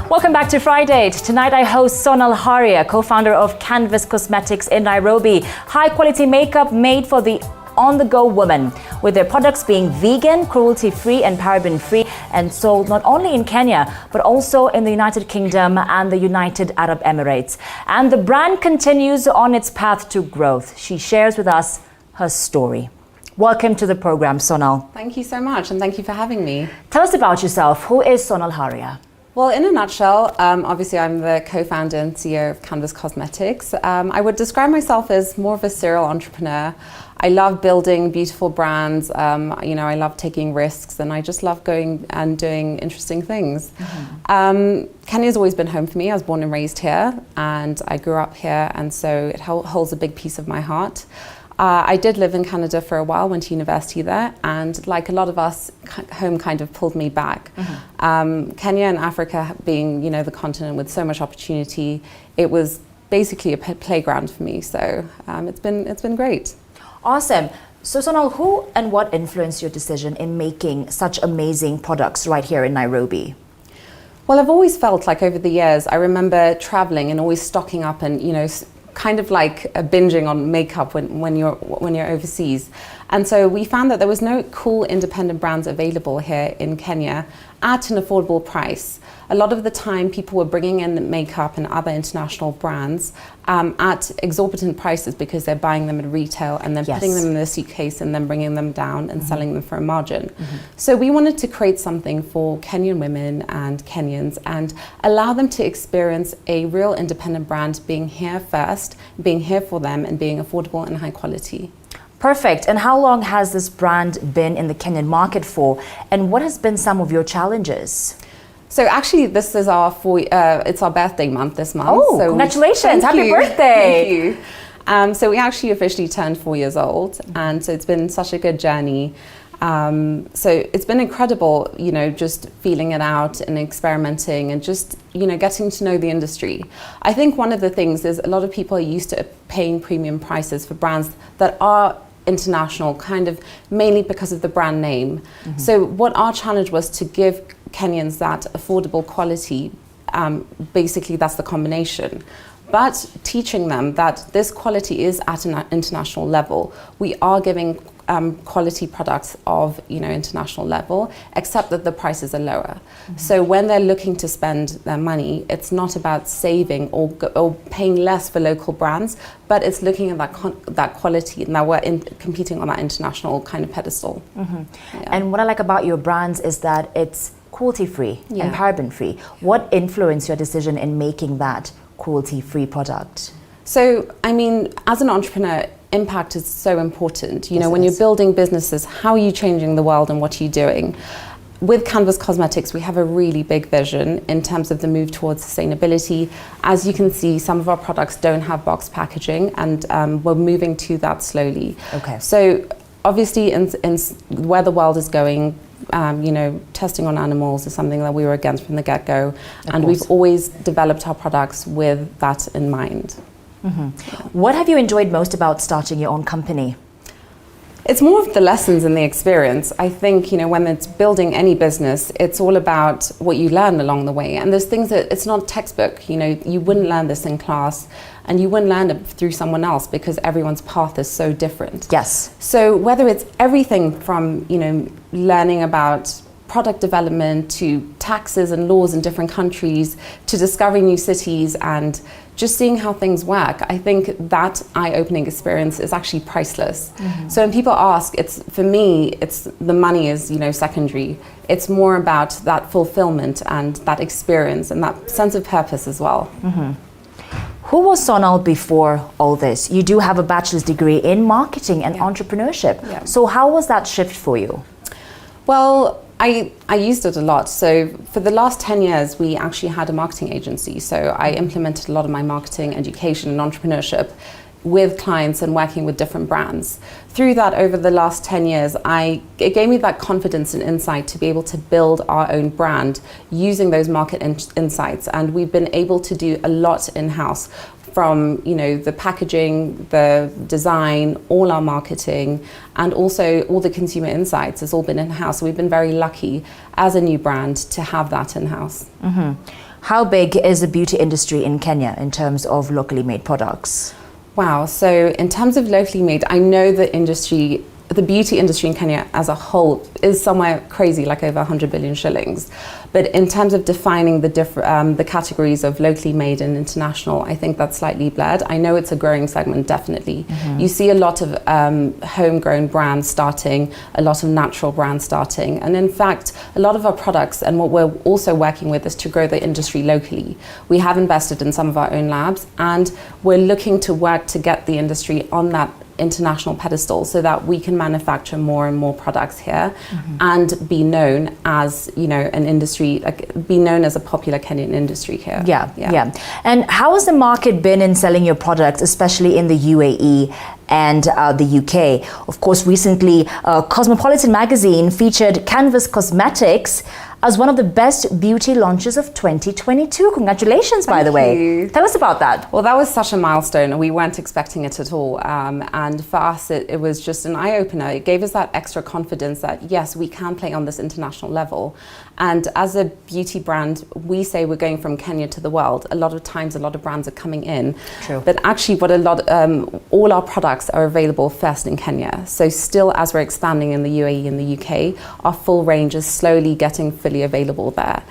Welcome back to Friday. Tonight I host Sonal Haria, co-founder of Canvas Cosmetics in Nairobi. High quality makeup made for the on-the-go woman, with their products being vegan, cruelty-free and paraben-free, and sold not only in Kenya, but also in the United Kingdom and the United Arab Emirates. And the brand continues on its path to growth. She shares with us her story. Welcome to the program, Sonal. Thank you so much, and thank you for having me. Tell us about yourself. Who is Sonal Haria? Well, in a nutshell, obviously I'm the co-founder and CEO of Canvas Cosmetics. I would describe myself as more of a serial entrepreneur. I love building beautiful brands. I love taking risks, and I just love going and doing interesting things. Kenya's always been home for me. I was born and raised here, and I grew up here, and so it holds a big piece of my heart. I did live in Canada for a while, went to university there, and like a lot of us, home kind of pulled me back. Kenya and Africa being, the continent with so much opportunity, it was basically a playground for me. So it's been great. Awesome. So Sonal, who and what influenced your decision in making such amazing products right here in Nairobi? Well, I've always felt like over the years, I remember traveling and always stocking up and, kind of like binging on makeup when you're overseas. And so we found that there was no cool independent brands available here in Kenya at an affordable price. A lot of the time people were bringing in makeup and other international brands at exorbitant prices because they're buying them at retail and then putting them in a suitcase and then bringing them down and selling them for a margin. So we wanted to create something for Kenyan women and Kenyans and allow them to experience a real independent brand being here first, being here for them, and being affordable and high quality. Perfect. And how long has this brand been in the Kenyan market for? And what has been some of your challenges? So actually, this is it's our birthday month this month. Oh, so congratulations! Happy birthday! Thank you. So we actually officially turned 4 years old, and so it's been such a good journey. So it's been incredible, just feeling it out and experimenting and just, getting to know the industry. I think one of the things is a lot of people are used to paying premium prices for brands that are international, kind of mainly because of the brand name. So what our challenge was to give Kenyans that affordable quality, basically that's the combination. But teaching them that this quality is at an international level. We are giving quality products of international level, except that the prices are lower. So when they're looking to spend their money, it's not about saving or paying less for local brands, but it's looking at that quality, and that we're competing on that international kind of pedestal. And what I like about your brands is that it's cruelty-free and paraben-free. What influenced your decision in making that cruelty-free product? So, as an entrepreneur, impact is so important. When you're building businesses, how are you changing the world and what are you doing? With Canvas Cosmetics, we have a really big vision in terms of the move towards sustainability. As you can see, some of our products don't have box packaging, and we're moving to that slowly. Okay. So obviously in where the world is going, testing on animals is something that we were against from the get-go, and we've always developed our products with that in mind. What have you enjoyed most about starting your own company? It's more of the lessons and the experience. I think, when it's building any business, it's all about what you learn along the way. And there's things that it's not textbook, you wouldn't learn this in class, and you wouldn't learn it through someone else because everyone's path is so different. Yes. So whether it's everything from, learning about product development to taxes and laws in different countries to discovering new cities and just seeing how things work, I think that eye-opening experience is actually priceless. So when people ask, for me, the money is secondary. It's more about that fulfillment and that experience and that sense of purpose as well. Who was Sonal before all this? You do have a bachelor's degree in marketing and entrepreneurship. So how was that shift for you? Well, I used it a lot. So for the last 10 years, we actually had a marketing agency. So I implemented a lot of my marketing, education, and entrepreneurship with clients and working with different brands. Through that, over the last 10 years, it gave me that confidence and insight to be able to build our own brand using those market insights. And we've been able to do a lot in-house, from the packaging, the design, all our marketing, and also all the consumer insights has all been in-house. So we've been very lucky as a new brand to have that in-house. How big is the beauty industry in Kenya in terms of locally made products? Wow, so in terms of locally made, I know the beauty industry in Kenya as a whole is somewhere crazy, like over 100 billion shillings. But in terms of defining the categories of locally made and international, I think that's slightly blurred. I know it's a growing segment, definitely. You see a lot of homegrown brands starting, a lot of natural brands starting. And in fact, a lot of our products and what we're also working with is to grow the industry locally. We have invested in some of our own labs, and we're looking to work to get the industry on that international pedestal so that we can manufacture more and more products here and be known as, an industry, be known as a popular Kenyan industry here. Yeah. And how has the market been in selling your products, especially in the UAE and the UK? Of course, recently, Cosmopolitan magazine featured Canvas Cosmetics as one of the best beauty launches of 2022. Congratulations, by the way. Tell us about that. Well, that was such a milestone. We weren't expecting it at all. And for us, it was just an eye-opener. It gave us that extra confidence that, yes, we can play on this international level. And as a beauty brand, we say we're going from Kenya to the world. A lot of times, a lot of brands are coming in. True. But actually, all our products are available first in Kenya. So still, as we're expanding in the UAE and the UK, our full range is slowly getting fully available there.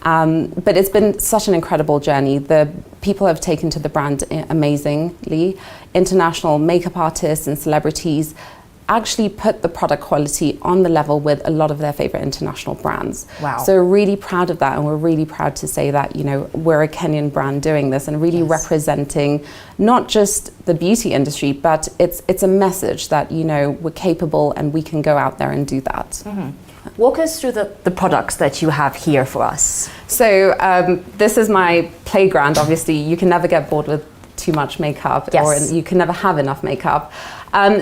But it's been such an incredible journey. The people have taken to the brand amazingly. International makeup artists and celebrities actually put the product quality on the level with a lot of their favorite international brands. Wow. So we're really proud of that, and we're really proud to say that, we're a Kenyan brand doing this and really representing not just the beauty industry, but it's a message that, we're capable and we can go out there and do that. Walk us through the products that you have here for us. So this is my playground. Obviously, you can never get bored with too much makeup, or you can never have enough makeup.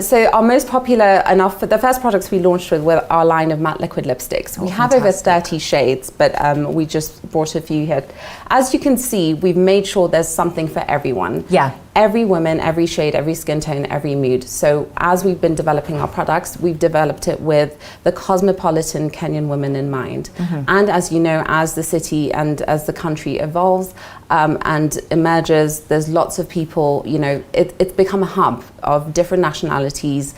So our most popular, the first products we launched with were our line of matte liquid lipsticks. We have over 30 shades, but we just brought a few here. As you can see, we've made sure there's something for everyone. Yeah. Every woman, every shade, every skin tone, every mood. So as we've been developing our products, we've developed it with the cosmopolitan Kenyan woman in mind. And as you know, as the city and as the country evolves and emerges, there's lots of people, it's become a hub of different nationalities,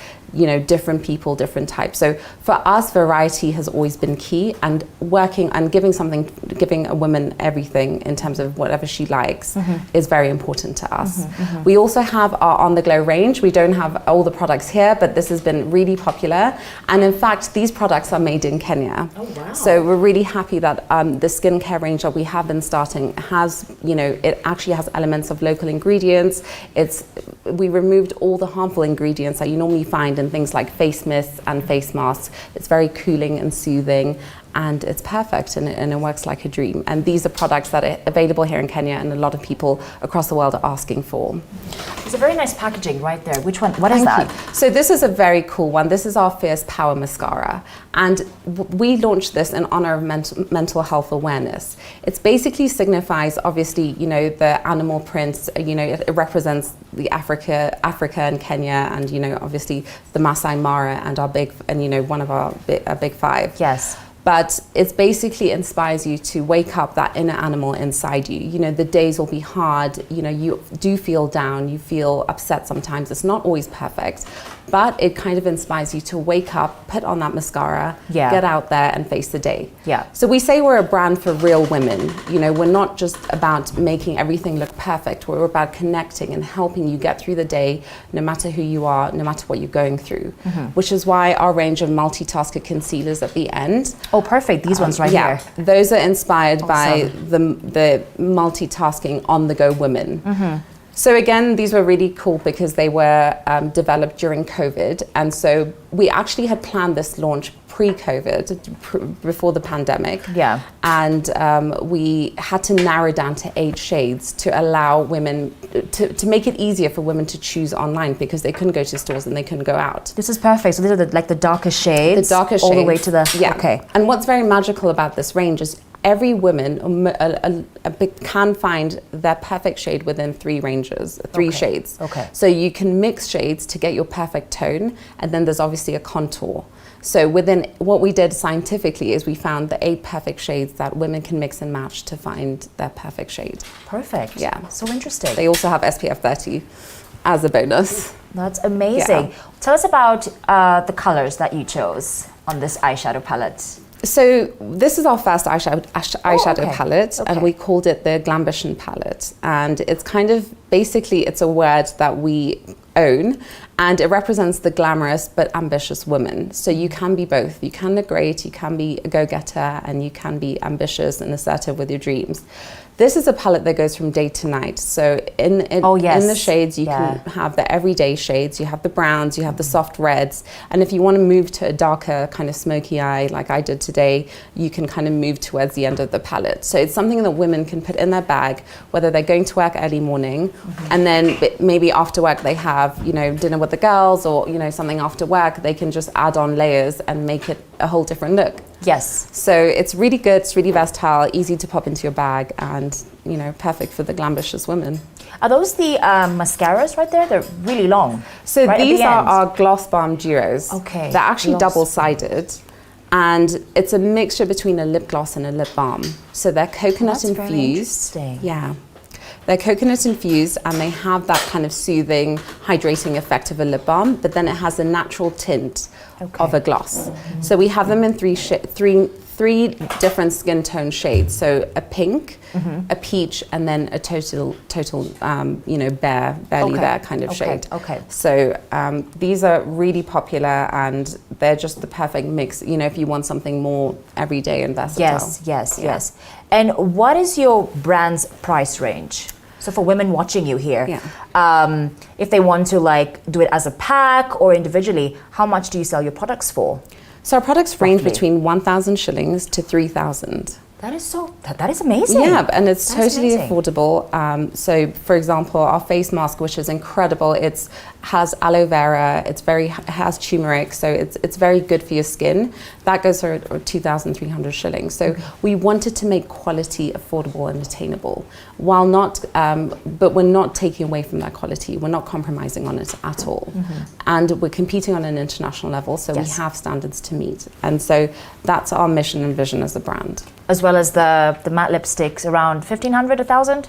different people, different types. So for us, variety has always been key, and working and giving a woman everything in terms of whatever she likes is very important to us. We also have our On The Glow range. We don't have all the products here, but this has been really popular. And in fact, these products are made in Kenya. Oh, wow. So we're really happy that the skincare range that we have been starting has, it actually has elements of local ingredients. We removed all the harmful ingredients that you normally find in things like face mists and face masks. It's very cooling and soothing, and it's perfect, and it works like a dream. And these are products that are available here in Kenya, and a lot of people across the world are asking for. It's a very nice packaging right there. Which one? What is that? So this is a very cool one. This is our Fierce Power Mascara, and we launched this in honor of mental health awareness. It basically signifies, obviously, the animal prints. It represents the Africa and Kenya, and obviously the Masai Mara and one of our big five. Yes. But it basically inspires you to wake up that inner animal inside you. The days will be hard. You do feel down. You feel upset sometimes. It's not always perfect. But it kind of inspires you to wake up, put on that mascara, get out there and face the day. Yeah. So we say we're a brand for real women. We're not just about making everything look perfect. We're about connecting and helping you get through the day, no matter who you are, no matter what you're going through. Which is why our range of multitasker concealers at the end. Oh, perfect. These ones right here. Those are inspired by the multitasking on-the-go women. So again, these were really cool because they were developed during COVID. And so we actually had planned this launch pre-COVID, before the pandemic. Yeah. And we had to narrow down to 8 shades to allow women, to make it easier for women to choose online, because they couldn't go to stores and they couldn't go out. This is perfect. So these are the darkest shades. The darkest all shades. the way to the, yeah. Okay. And what's very magical about this range is every woman can find their perfect shade within three shades. Okay. So you can mix shades to get your perfect tone, and then there's obviously a contour. So within what we did scientifically is we found the 8 perfect shades that women can mix and match to find their perfect shade. Perfect. Yeah. So interesting. They also have SPF 30 as a bonus. That's amazing. Yeah. Tell us about the colors that you chose on this eyeshadow palette. So this is our first eyeshadow palette, Okay. and we called it the Glambushing Palette. And it's kind of, basically it's a word that we own, and it represents the glamorous but ambitious woman. So you can be both. You can look great, you can be a go-getter, and you can be ambitious and assertive with your dreams. This is a palette that goes from day to night. So in the shades, you can have the everyday shades, you have the browns, you have the soft reds, and if you want to move to a darker kind of smoky eye, like I did today, you can kind of move towards the end of the palette. So it's something that women can put in their bag, whether they're going to work early morning, and then maybe after work they have, you know, dinner with the girls, or, you know, something after work, they can just add on layers and make it a whole different look. Yes. So it's really good, it's really versatile, easy to pop into your bag, and, you know, perfect for the glambitious women. Are those the mascaras right there? They're really long. So right these are our Gloss Balm Duos. Okay. They're actually double-sided, and it's a mixture between a lip gloss and a lip balm. So they're coconut infused. Very interesting. Yeah. They're coconut infused, and they have that kind of soothing, hydrating effect of a lip balm, but then it has a natural tint of a gloss. So we have them in three different skin tone shades. So a pink, a peach, and then a total, you know, barely there kind of shade. Okay. So these are really popular, and they're just the perfect mix, you know, if you want something more everyday and versatile. Yes. And what is your brand's price range? So for women watching you here, if they want to like do it as a pack or individually, how much do you sell your products for? So our products range between 1,000 shillings to 3,000. That is amazing. Yeah, and it's totally amazing. affordable. So, for example, our face mask, which is incredible, it has aloe vera. It has turmeric, so it's very good for your skin. That goes for 2,300 shillings. So we wanted to make quality affordable and attainable, while not, but we're not taking away from that quality. We're not compromising on it at all, and we're competing on an international level. So we have standards to meet, and so that's our mission and vision as a brand. As well as the matte lipsticks, around 1,500, 1,000?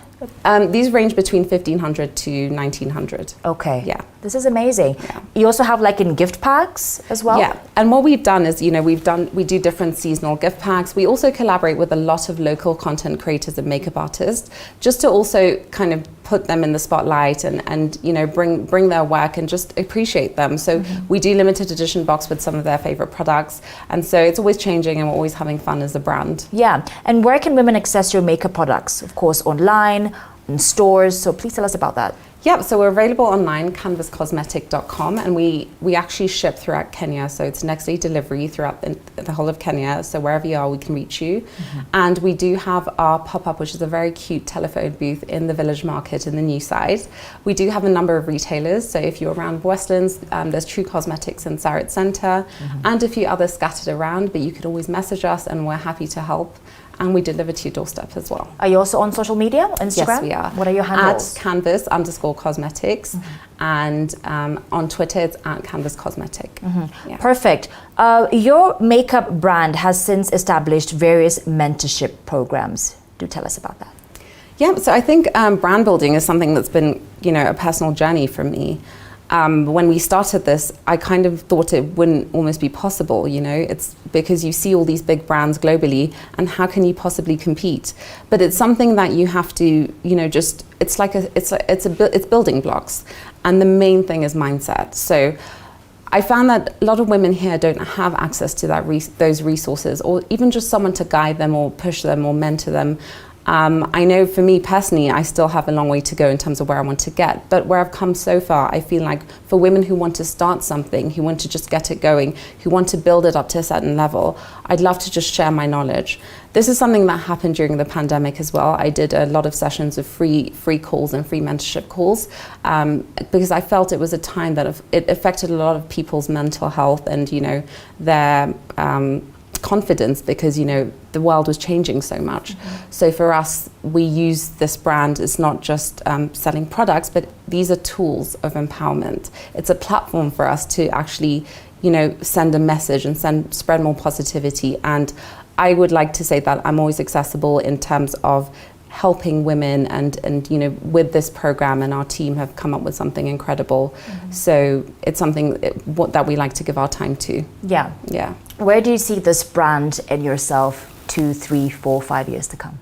These range between 1,500 to 1,900. Okay. Yeah. This is amazing. Yeah. You also have like in gift packs as well? Yeah. And what we've done is, you know, we do different seasonal gift packs. We also collaborate with a lot of local content creators and makeup artists, just to also kind of put them in the spotlight and you know, bring their work and just appreciate them. So we do limited edition box with some of their favorite products. And so it's always changing, and we're always having fun as a brand. Yeah. And where can women access your makeup products? Of course, online, in stores. So please tell us about that. Yeah, so we're available online, canvascosmetic.com, and we actually ship throughout Kenya, so it's next day delivery throughout the whole of Kenya, so wherever you are, we can reach you. And we do have our pop-up, which is a very cute telephone booth in the Village Market in the new side. We do have a number of retailers, so if you're around Westlands, there's True Cosmetics in Sarit Centre, and a few others scattered around, but you could always message us, and we're happy to help. And we deliver to your doorstep as well. Are you also on social media, Instagram? Yes, we are. What are your handles? At canvas_cosmetics, and on Twitter it's at Canvas Cosmetic. Yeah. Perfect. Your makeup brand has since established various mentorship programs. Do tell us about that. Yeah, so I think brand building is something that's been, you know, a personal journey for me. When we started this, I kind of thought it wouldn't almost be possible, you know, it's because you see all these big brands globally, and how can you possibly compete? But it's something that you have to, you know, just, it's building blocks. And the main thing is mindset. So I found that a lot of women here don't have access to those resources, or even just someone to guide them or push them or mentor them. I know for me personally, I still have a long way to go in terms of where I want to get, but where I've come so far, I feel like for women who want to start something, who want to just get it going, who want to build it up to a certain level, I'd love to just share my knowledge. This is something that happened during the pandemic as well. I did a lot of sessions of free calls and free mentorship calls, because I felt it was a time that it affected a lot of people's mental health and, you know, their with confidence because, you know, the world was changing so much. So for us, we use this brand. It's not just selling products, but these are tools of empowerment. It's a platform for us to actually, you know, send a message and spread more positivity. And I would like to say that I'm always accessible in terms of helping women and you know, with this program, and our team have come up with something incredible. So it's something that we like to give our time to. Yeah. Yeah. Where do you see this brand and yourself 2, 3, 4, 5 years to come?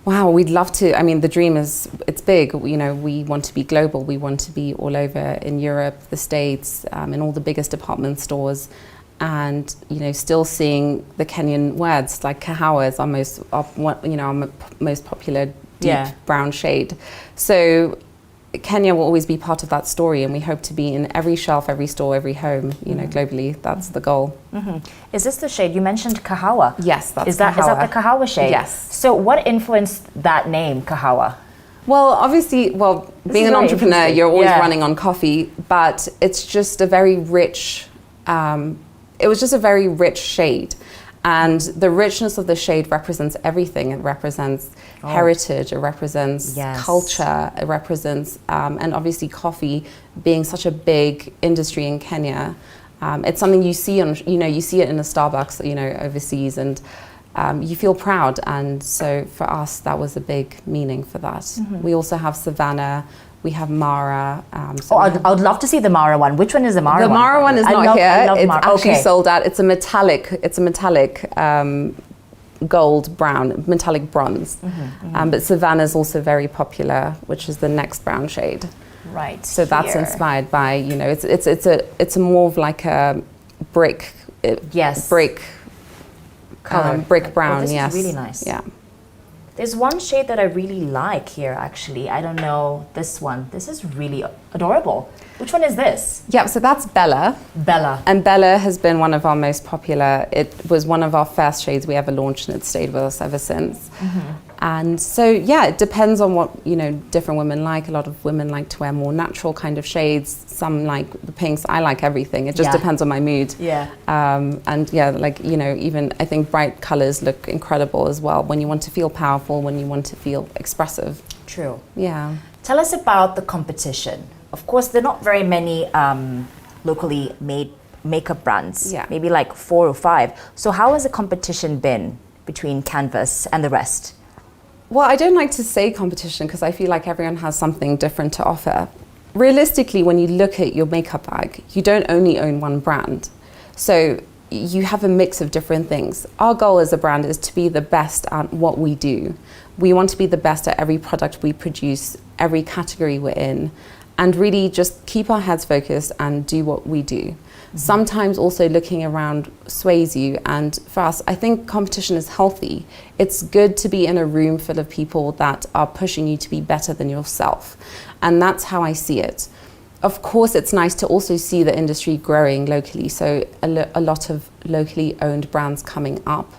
Wow, we'd love to. I mean, the dream is, it's big. You know, we want to be global. We want to be all over in Europe, the States, in all the biggest department stores. And, you know, still seeing the Kenyan words, like Kahawa is our most popular deep brown shade. So Kenya will always be part of that story, and we hope to be in every shelf, every store, every home, you know, globally. That's the goal. Is this the shade? You mentioned Kahawa. Yes, that's Is that the Kahawa shade? Yes. So what influenced that name, Kahawa? Well, obviously, being an entrepreneur, you're always running on coffee, but it's just a very rich, it was just a very rich shade. And the richness of the shade represents everything. It represents heritage, it represents culture, it represents, and obviously coffee being such a big industry in Kenya. It's something you see you see it in a Starbucks, you know, overseas, and you feel proud. And so for us, that was a big meaning for that. We also have Savannah. We have Mara. I would love to see the Mara one. Which one is the Mara one? The Mara one is not here. It's actually Okay. sold out. It's a metallic gold brown, metallic bronze. But Savannah is also very popular, which is the next brown shade. Right. So that's inspired by, you know, it's a more of like a brick. Brick color. Brick brown. This yes. is really nice. Yeah. There's one shade that I really like here, actually. I don't know this one. This is really adorable. Which one is this? Yeah, so that's Bella. Bella. And Bella has been one of our most popular. It was one of our first shades we ever launched, and it's stayed with us ever since. And so, yeah, it depends on what, you know, different women like. A lot of women like to wear more natural kind of shades. Some like the pinks. I like everything. It just depends on my mood. Yeah. And yeah, like, you know, even I think bright colors look incredible as well when you want to feel powerful, when you want to feel expressive. True. Yeah. Tell us about the competition. Of course, there are not very many locally made makeup brands. Yeah. Maybe like 4 or 5. So how has the competition been between Canvas and the rest? Well, I don't like to say competition because I feel like everyone has something different to offer. Realistically, when you look at your makeup bag, you don't only own one brand. So you have a mix of different things. Our goal as a brand is to be the best at what we do. We want to be the best at every product we produce, every category we're in, and really just keep our heads focused and do what we do. Sometimes also looking around sways you, and for us, I think competition is healthy. It's good to be in a room full of people that are pushing you to be better than yourself, and that's how I see it. Of course, it's nice to also see the industry growing locally, so a lot of locally owned brands coming up.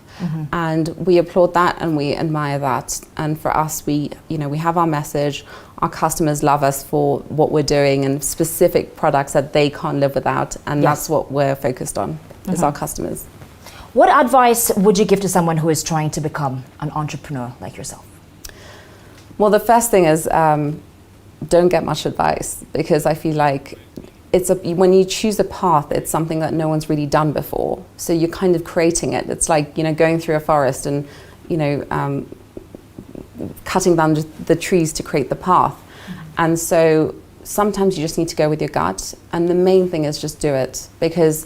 And we applaud that and we admire that. And for us, we have our message. Our customers love us for what we're doing and specific products that they can't live without. And that's what we're focused on, is our customers. What advice would you give to someone who is trying to become an entrepreneur like yourself? Well, the first thing is don't get much advice, because I feel like when you choose a path, it's something that no one's really done before. So you're kind of creating it. It's like, you know, going through a forest and, you know, cutting down the trees to create the path. And so sometimes you just need to go with your gut. And the main thing is just do it. Because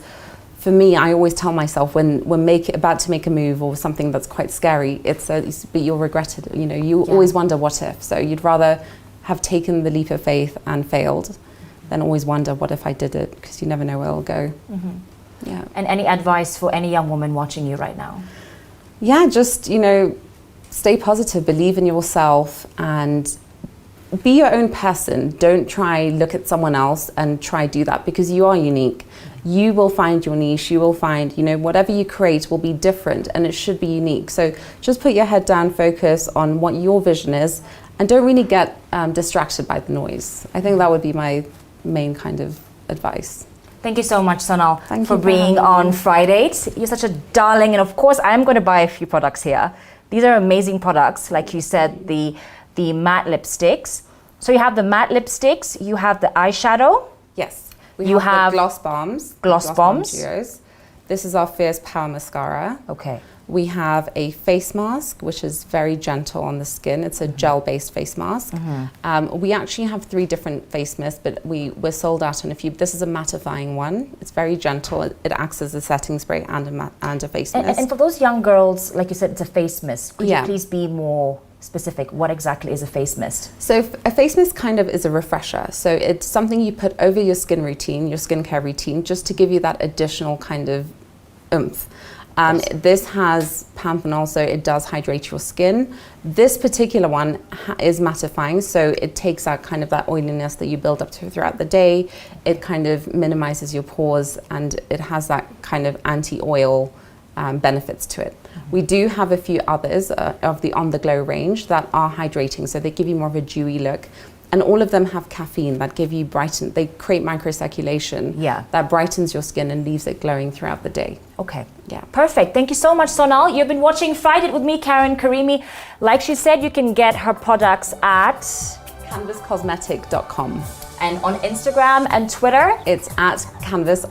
for me, I always tell myself when we're about to make a move or something that's quite scary, but you'll regret it. You know, you always wonder what if. So you'd rather have taken the leap of faith and failed than always wonder, what if I did it? Because you never know where it'll go. Yeah. And any advice for any young woman watching you right now? Yeah, just, you know, stay positive, believe in yourself, and be your own person. Don't try look at someone else and try do that, because you are unique. You will find your niche. You will find, you know, whatever you create will be different, and it should be unique. So just put your head down, focus on what your vision is, and don't really get distracted by the noise. I think that would be my main kind of advice. Thank you so much, Sonal, Thank you for for being having on me. Friday. You're such a darling, and of course, I'm going to buy a few products here. These are amazing products, like you said, the matte lipsticks. So you have the matte lipsticks, you have the eyeshadow. Yes. You have the gloss bombs. Gloss bombs. Duos. This is our Fierce Power Mascara. Okay. We have a face mask, which is very gentle on the skin. It's a gel-based face mask. We actually have 3 different face mists, but we're sold out on a few. This is a mattifying one. It's very gentle. It acts as a setting spray and a face mist. And for those young girls, like you said, it's a face mist. Could Yeah. you please be more specific? What exactly is a face mist? So a face mist kind of is a refresher. So it's something you put over your skin routine, your skincare routine, just to give you that additional kind of oomph. This has panthenol, so it does hydrate your skin. This particular one is mattifying, so it takes out kind of that oiliness that you build up to throughout the day. It kind of minimizes your pores, and it has that kind of anti-oil benefits to it. We do have a few others of the On The Glow range that are hydrating, so they give you more of a dewy look. And all of them have caffeine that give you they create microcirculation that brightens your skin and leaves it glowing throughout the day. Okay. Yeah. Perfect. Thank you so much, Sonal. You've been watching Friday with me, Karen Karimi. Like she said, you can get her products at canvascosmetic.com. and on Instagram and Twitter. It's at canvas_.